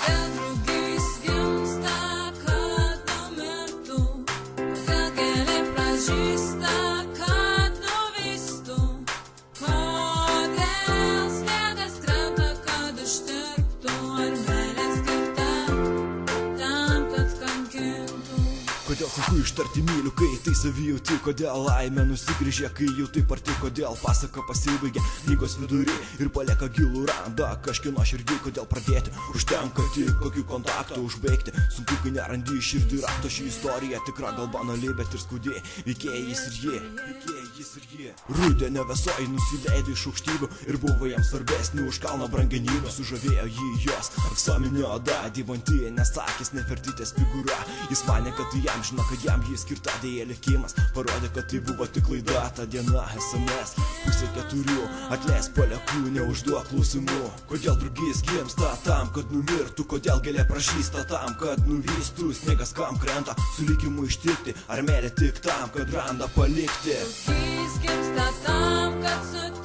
Kodėl drugys gimsta, kad numirtų, kodėl gėlė pražysta, kad nuvystų, kodėl sniegas krenta, kad ištirptų, ar meilė skirta tam, kad kankintų. Kodėl sunku ištarti myliu, kai tai savijauti, kodėl laimė nusigrįžė, kai jau taip arti, kodėl pasaka pasibaigia knygos vidury ir palieka gilų randą kažkieno širdį, kodėl pradėti užtenka tik kokių kontaktų užbaigti, sunku kai nerandi širdį rakto, ši istorija tikra gal banali, bet ir skaudi, veikėjai jis ir ji. Rudenio vėsoji nusileido iš aukštybių ir buvo jam svarbesnį už kalno brangenybę, sužavėjo jį jos aksominė oda, dyvanti, nesakys, nefertytės figūra, jis manė, kad tai jam žino, kad jam jį skirta, dėja likimas parodė, kad tai buvo tik klaida, ta diena SMS, 3:30, atleisk palieku, neužduok klausimų, kodėl drugys gimsta tam, kad numirtų, kodėl gėlė pražysta tam, kad nuvystų, sniegas kam krenta, su likimu ištirpti, ar meilė tik tam, kad randą palikti. Drugys gimsta tam, kad sutikti.